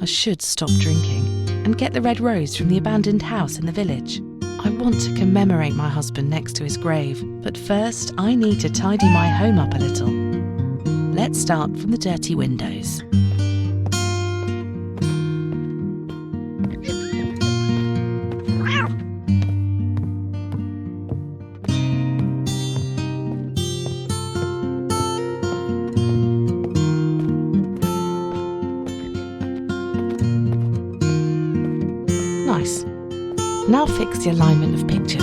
should stop drinking and get the red rose from the abandoned house in the village. I want to commemorate my husband next to his grave, but first I need to tidy my home up a little. Let's start from the dirty windows. Nice. Now fix the alignment of pictures.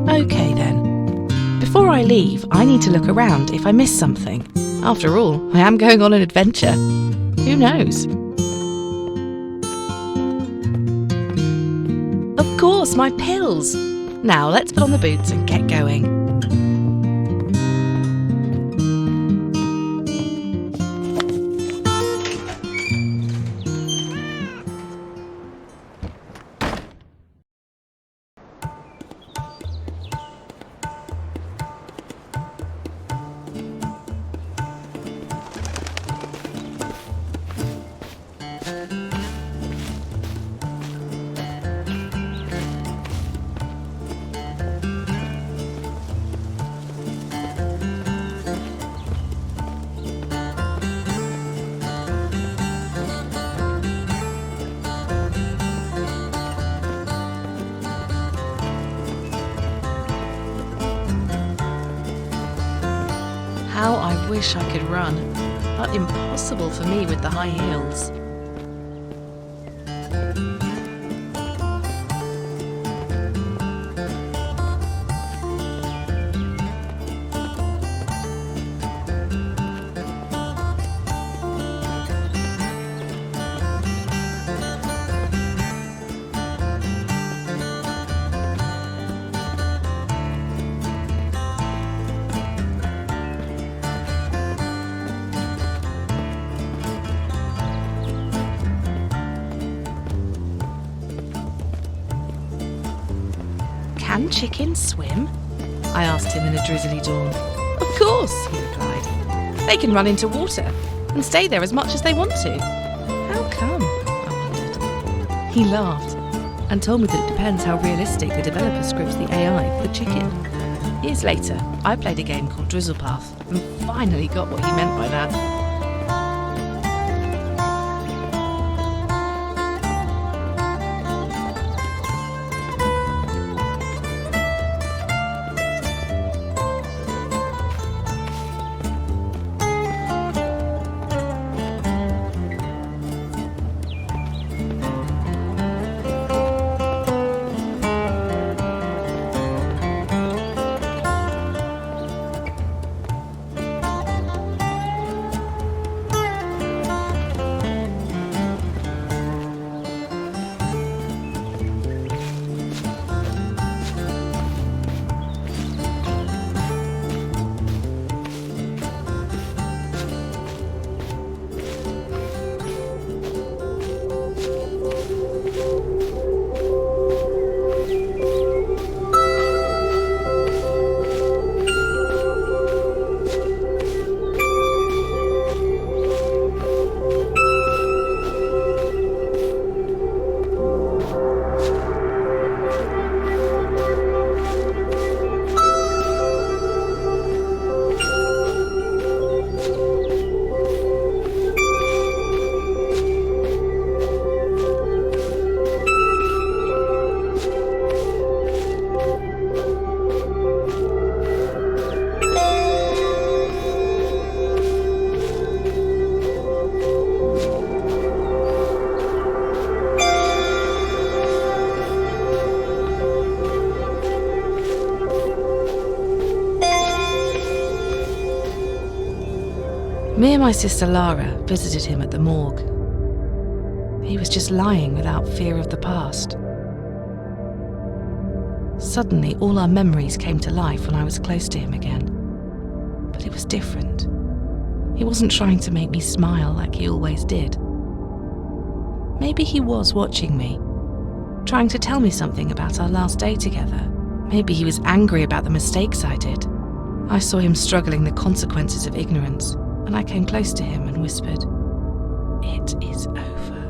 Okay then. Before I leave, I need to look around if I miss something. After all, I am going on an adventure. Who knows? Of course, my pills! Now let's put on the boots and get going. How I wish I could run, but impossible for me with the high heels. Can chickens swim? I asked him in a drizzly dawn. Of course, he replied. They can run into water and stay there as much as they want to. How come? I wondered. He laughed and told me that it depends how realistic the developer scripts the AI for the chicken. Years later, I played a game called Drizzplepath and finally got what he meant by that. Me and my sister Lara visited him at the morgue. He was just lying without fear of the past. Suddenly, all our memories came to life when I was close to him again. But it was different. He wasn't trying to make me smile like he always did. Maybe he was watching me, trying to tell me something about our last day together. Maybe he was angry about the mistakes I did. I saw him struggling the consequences of ignorance, and I came close to him and whispered, "It is over."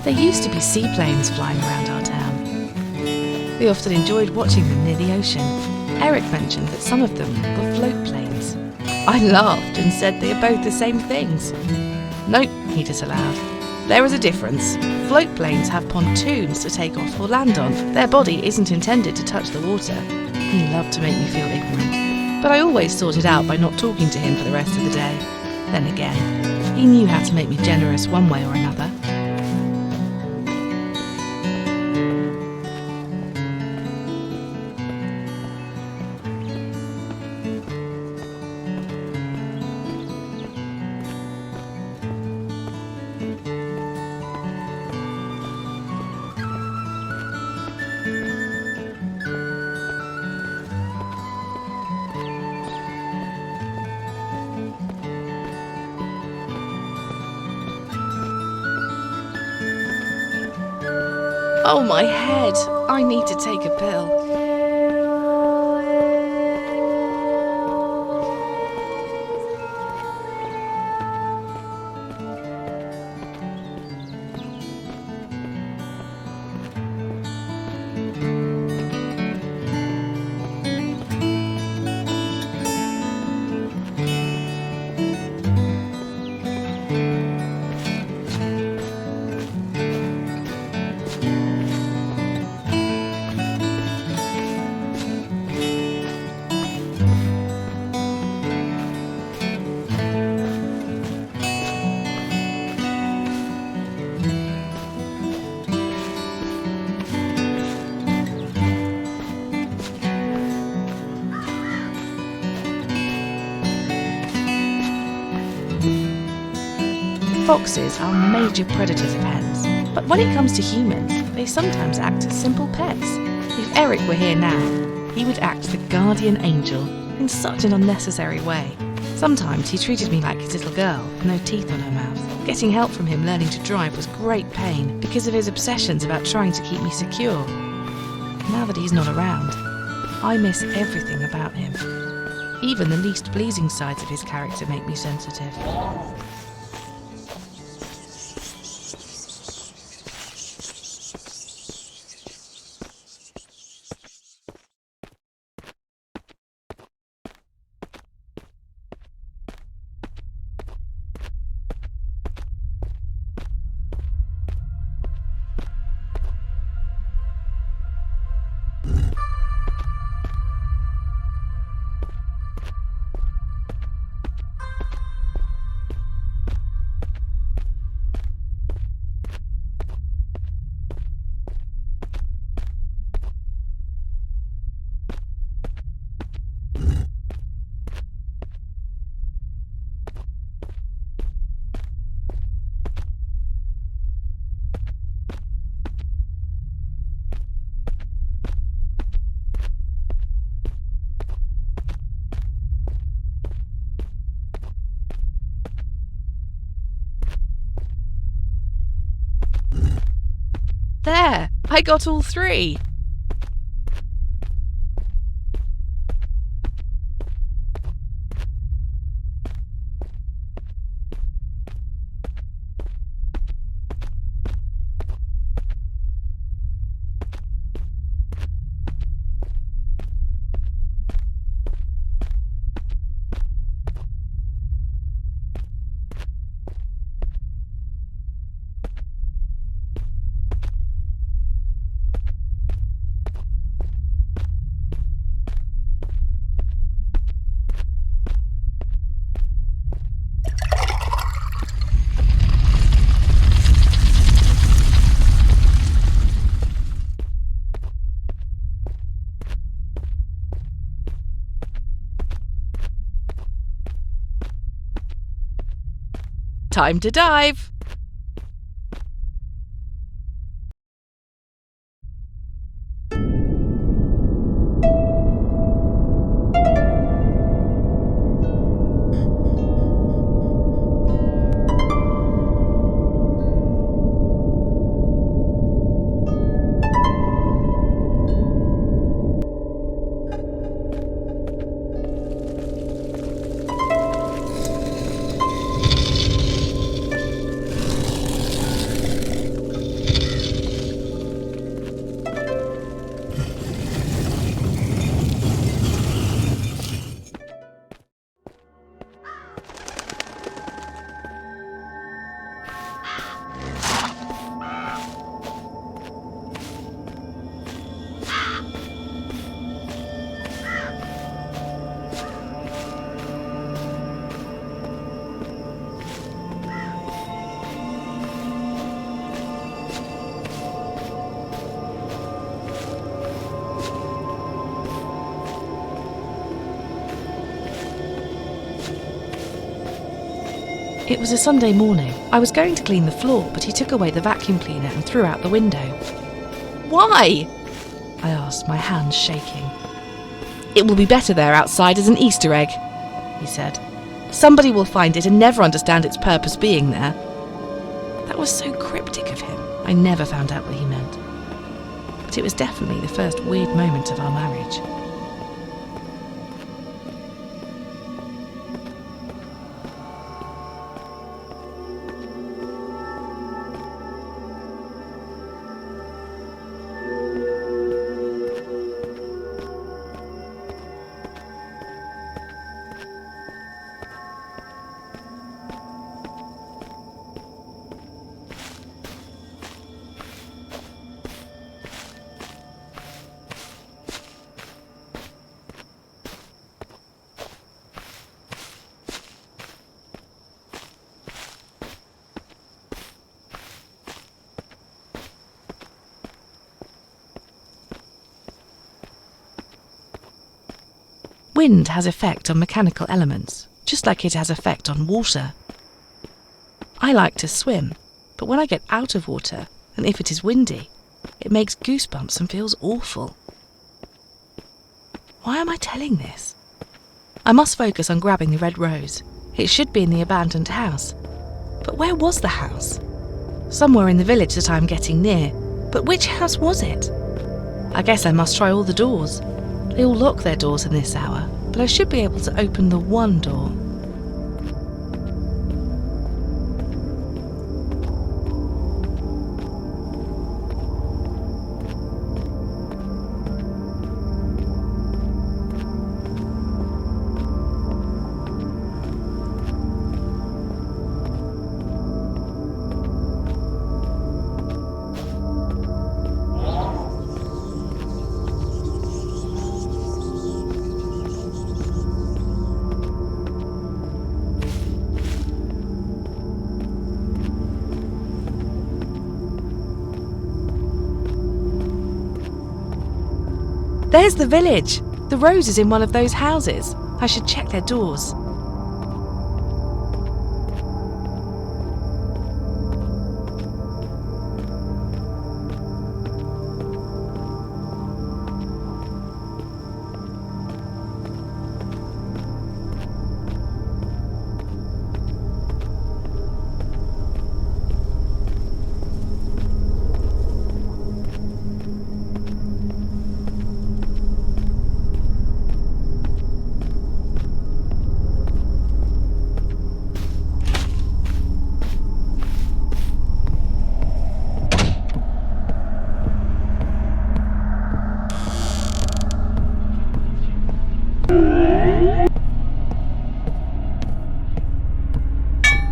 There used to be seaplanes flying around our town. We often enjoyed watching them near the ocean. Eric mentioned that some of them were float planes. I laughed and said they are both the same things. "Nope," he disallowed. "There is a difference. Float planes have pontoons to take off or land on. Their body isn't intended to touch the water." He loved to make me feel ignorant, but I always sorted out by not talking to him for the rest of the day. Then again, he knew how to make me generous one way or another. Oh, my head! I need to take a pill. Foxes are major predators of hens, but when it comes to humans, they sometimes act as simple pets. If Eric were here now, he would act the guardian angel in such an unnecessary way. Sometimes he treated me like his little girl, with no teeth on her mouth. Getting help from him learning to drive was great pain because of his obsessions about trying to keep me secure. Now that he's not around, I miss everything about him. Even the least pleasing sides of his character make me sensitive. There! I got all 3! Time to dive! It was a Sunday morning. I was going to clean the floor, but he took away the vacuum cleaner and threw out the window. Why? I asked, my hands shaking. It will be better there outside as an Easter egg, he said. Somebody will find it and never understand its purpose being there. That was so cryptic of him. I never found out what he meant. But it was definitely the first weird moment of our marriage. Wind has effect on mechanical elements, just like it has effect on water. I like to swim, but when I get out of water, and if it is windy, it makes goosebumps and feels awful. Why am I telling this? I must focus on grabbing the red rose. It should be in the abandoned house. But where was the house? Somewhere in the village that I am getting near. But which house was it? I guess I must try all the doors. They all lock their doors in this hour, but I should be able to open the one door. There's the village. The rose is in one of those houses. I should check their doors.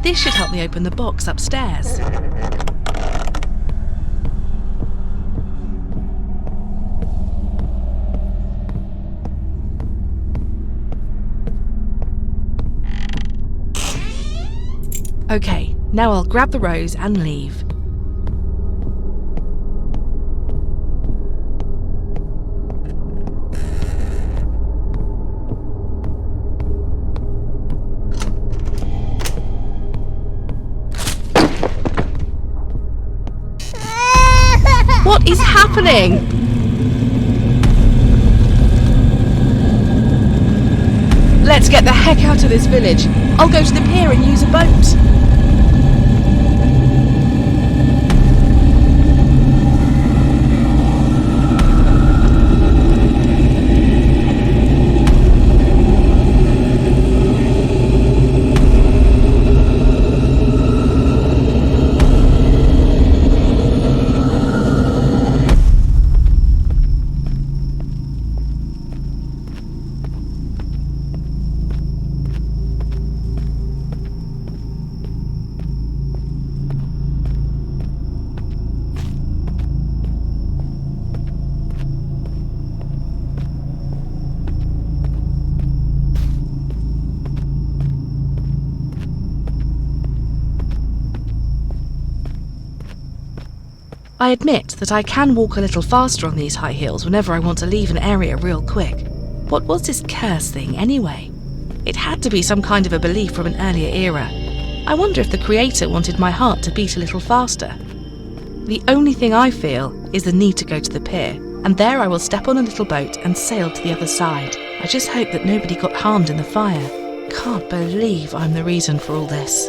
This should help me open the box upstairs. Okay, now I'll grab the rose and leave. What is happening? Let's get the heck out of this village. I'll go to the pier and use a boat. I admit that I can walk a little faster on these high heels whenever I want to leave an area real quick. What was this curse thing anyway? It had to be some kind of a belief from an earlier era. I wonder if the creator wanted my heart to beat a little faster. The only thing I feel is the need to go to the pier, and there I will step on a little boat and sail to the other side. I just hope that nobody got harmed in the fire. Can't believe I'm the reason for all this.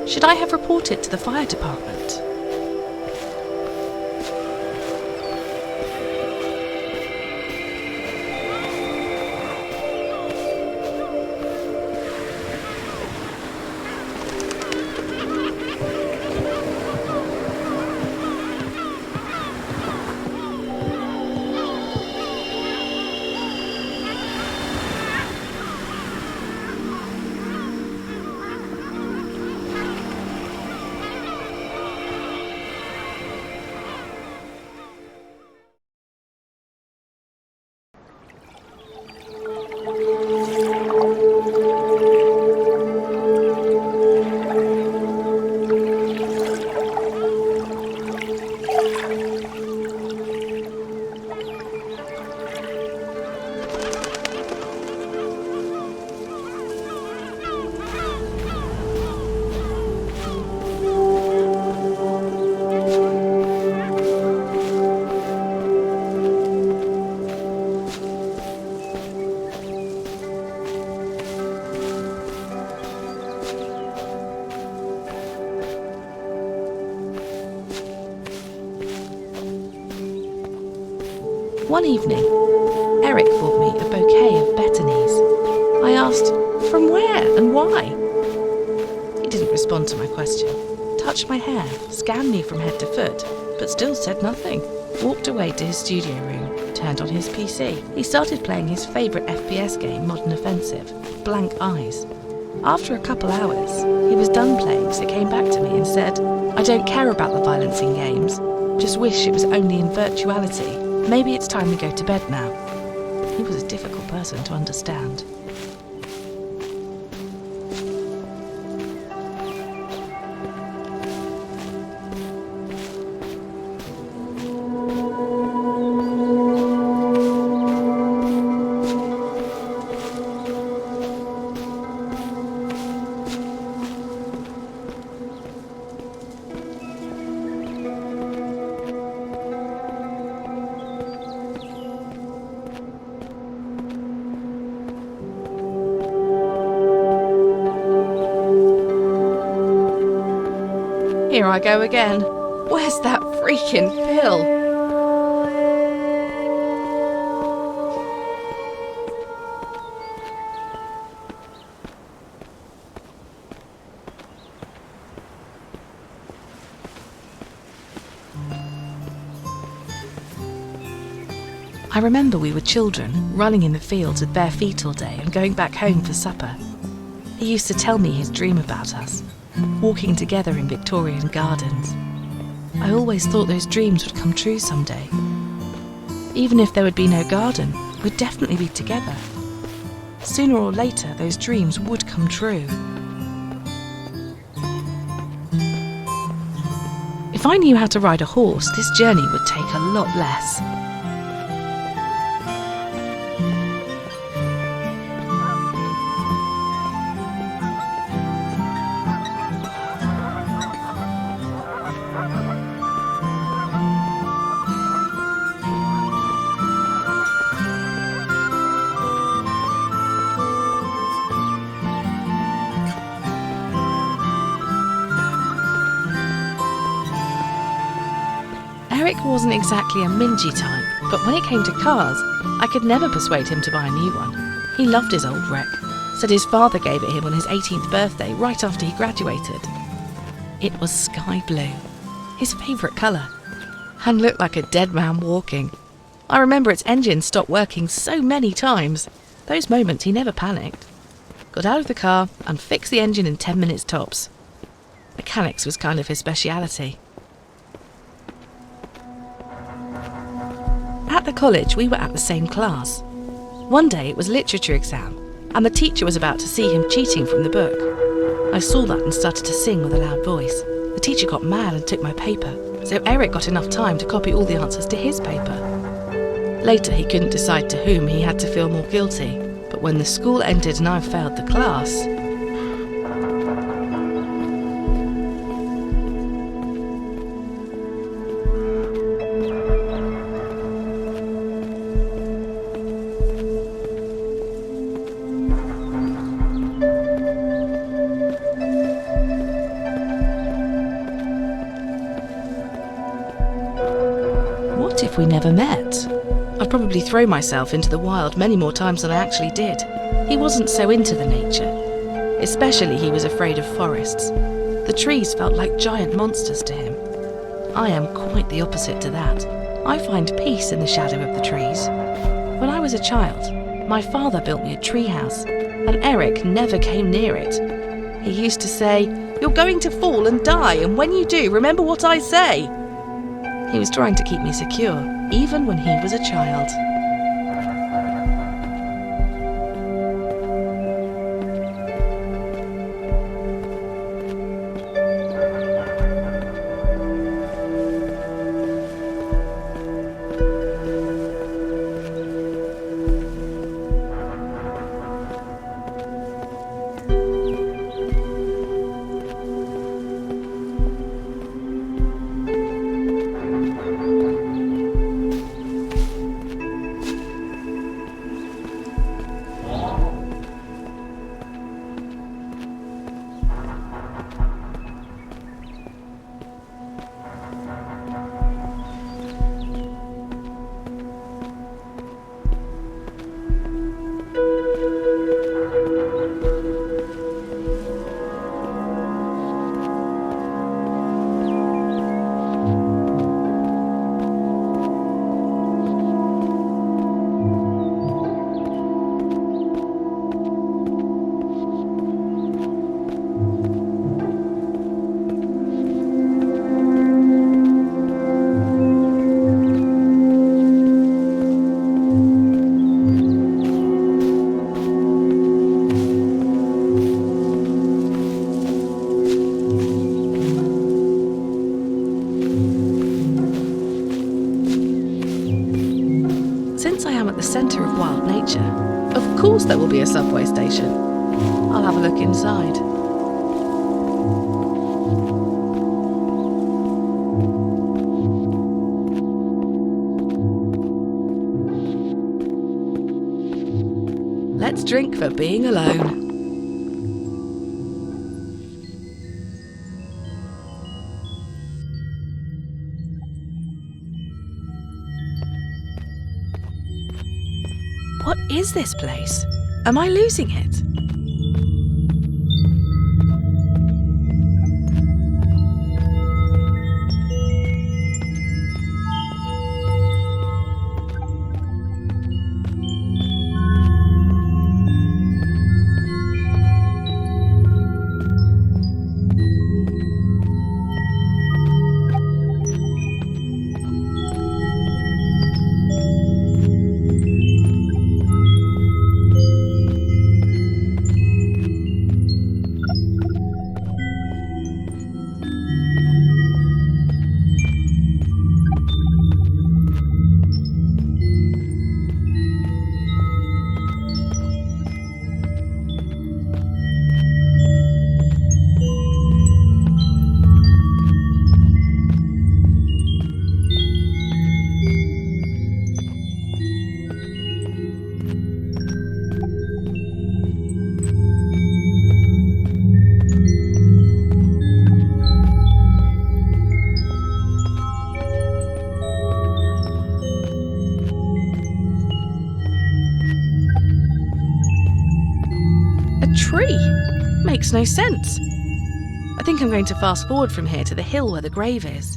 Should I have reported to the fire department? One evening, Eric bought me a bouquet of betonies. I asked, from where and why? He didn't respond to my question, touched my hair, scanned me from head to foot, but still said nothing. Walked away to his studio room, turned on his PC. He started playing his favourite FPS game, Modern Offensive, Blank Eyes. After a couple hours, he was done playing, so came back to me and said, I don't care about the violence in games, just wish it was only in virtuality. Maybe it's time we go to bed now. He was a difficult person to understand. Here I go again. Where's that freaking pill? I remember we were children, running in the fields with bare feet all day and going back home for supper. He used to tell me his dream about us. walking together in Victorian gardens. I always thought those dreams would come true someday. Even if there would be no garden, we'd definitely be together. Sooner or later, those dreams would come true. If I knew how to ride a horse, this journey would take a lot less. Eric wasn't exactly a mingy type, but when it came to cars, I could never persuade him to buy a new one. He loved his old wreck, said his father gave it him on his 18th birthday right after he graduated. It was sky blue, his favourite colour, and looked like a dead man walking. I remember its engine stopped working so many times. Those moments he never panicked. Got out of the car and fixed the engine in 10 minutes tops. Mechanics was kind of his speciality. At the college, we were at the same class. One day it was literature exam, and the teacher was about to see him cheating from the book. I saw that and started to sing with a loud voice. The teacher got mad and took my paper, so Eric got enough time to copy all the answers to his paper. Later he couldn't decide to whom he had to feel more guilty, but when the school ended and I failed the class, what if we never met? I'd probably throw myself into the wild many more times than I actually did. He wasn't so into the nature. Especially he was afraid of forests. The trees felt like giant monsters to him. I am quite the opposite to that. I find peace in the shadow of the trees. When I was a child, my father built me a tree house, and Eric never came near it. He used to say, "You're going to fall and die, and when you do, remember what I say." He was trying to keep me secure, even when he was a child. Since I am at the centre of wild nature, of course there will be a subway station. I'll have a look inside. Let's drink for being alone. What is this place? Am I losing it? makes no sense. I think I'm going to fast forward from here to the hill where the grave is.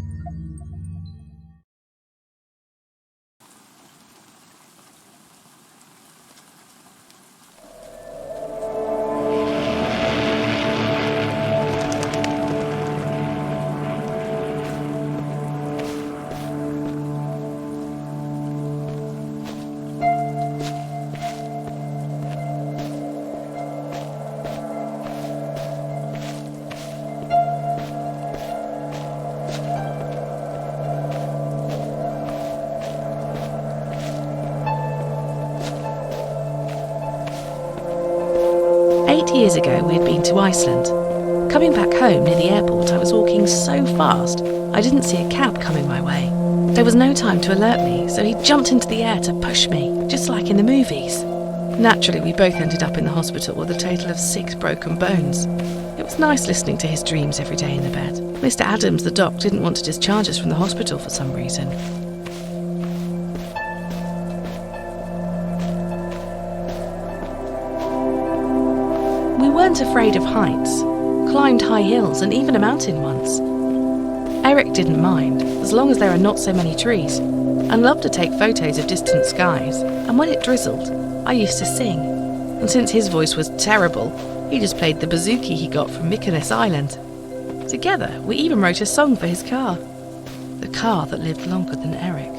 Years ago, we had been to Iceland. Coming back home near the airport, I was walking so fast, I didn't see a cab coming my way. There was no time to alert me, so he jumped into the air to push me, just like in the movies. Naturally, we both ended up in the hospital with a total of 6 broken bones. It was nice listening to his dreams every day in the bed. Mr. Adams, the doc, didn't want to discharge us from the hospital for some reason. We weren't afraid of heights, climbed high hills and even a mountain once. Eric didn't mind, as long as there are not so many trees, and loved to take photos of distant skies, and when it drizzled, I used to sing. And since his voice was terrible, he just played the bouzouki he got from Mykonos Island. Together, we even wrote a song for his car. The car that lived longer than Eric.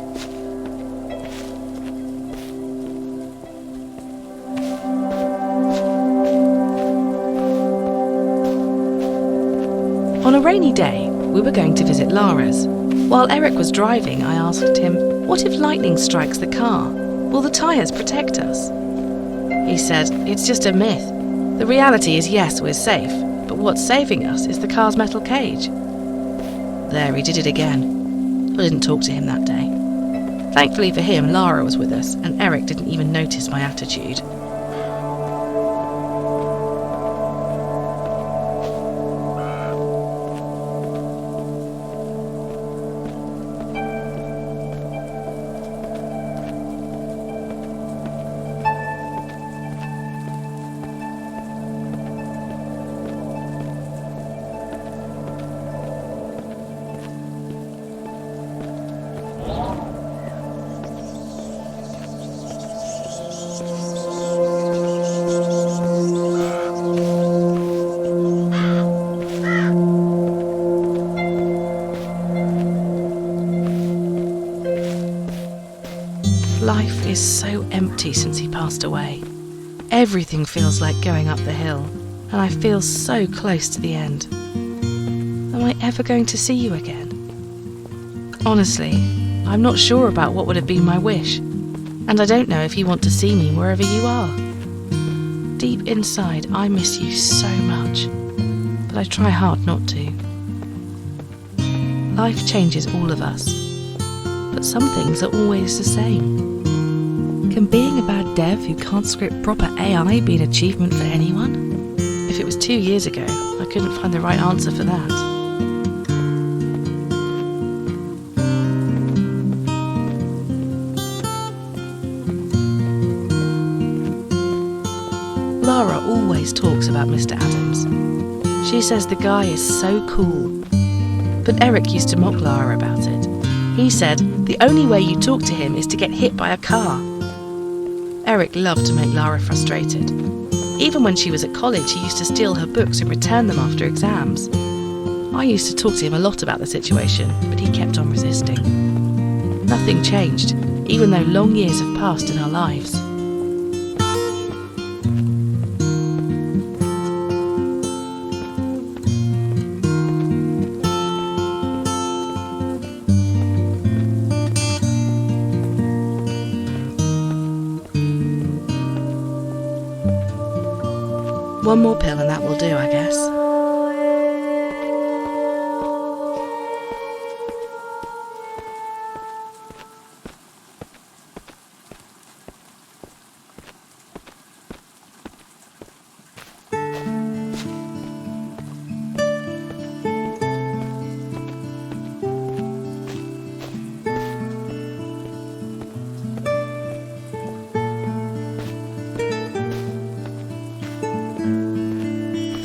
On a rainy day, we were going to visit Lara's. While Eric was driving, I asked him, "What if lightning strikes the car? Will the tyres protect us?" He said, "It's just a myth. The reality is yes, we're safe, but what's saving us is the car's metal cage." There, he did it again. I didn't talk to him that day. Thankfully for him, Lara was with us, and Eric didn't even notice my attitude. Life is so empty since he passed away. Everything feels like going up the hill, and I feel so close to the end. Am I ever going to see you again? Honestly, I'm not sure about what would have been my wish, and I don't know if you want to see me wherever you are. Deep inside, I miss you so much, but I try hard not to. Life changes all of us, but some things are always the same. Can being a bad dev who can't script proper AI be an achievement for anyone? If it was 2 years ago, I couldn't find the right answer for that. Lara always talks about Mr. Adams. She says the guy is so cool. But Eric used to mock Lara about it. He said, "The only way you talk to him is to get hit by a car." Eric loved to make Lara frustrated. Even when she was at college, he used to steal her books and return them after exams. I used to talk to him a lot about the situation, but he kept on resisting. Nothing changed, even though long years have passed in our lives. One more pill and that will do, I guess.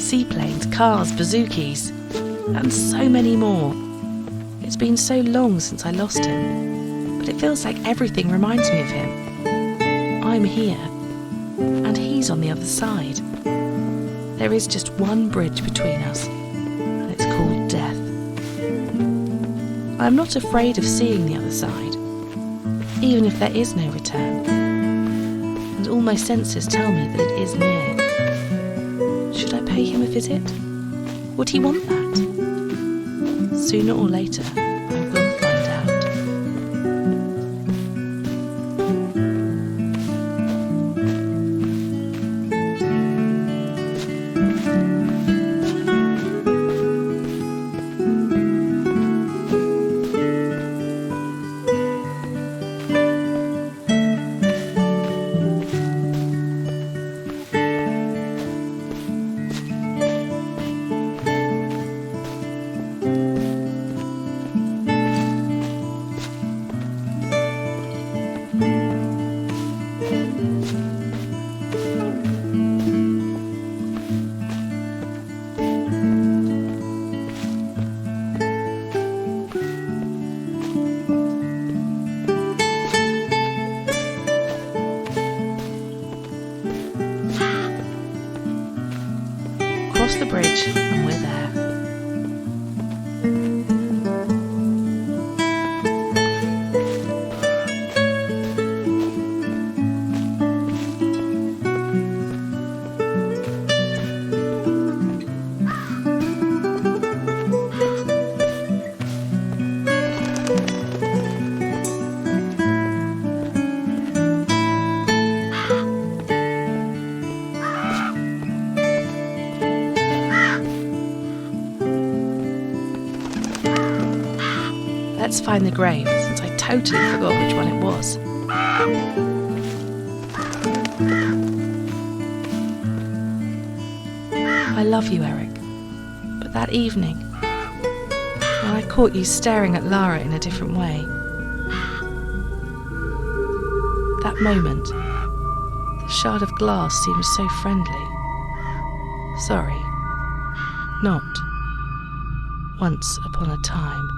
seaplanes, cars, bazookies, and so many more. It's been so long since I lost him, but it feels like everything reminds me of him. I'm here, and he's on the other side. There is just one bridge between us, and it's called death. I'm not afraid of seeing the other side, even if there is no return. And all my senses tell me that it is near. Should I pay him a visit? Would he want that? Sooner or later, I will find out. Cross the bridge and we're there. Let's find the grave, since I totally forgot which one it was. I love you, Eric, but that evening, when I caught you staring at Lara in a different way, that moment, the shard of glass seemed so friendly. Sorry, not once upon a time.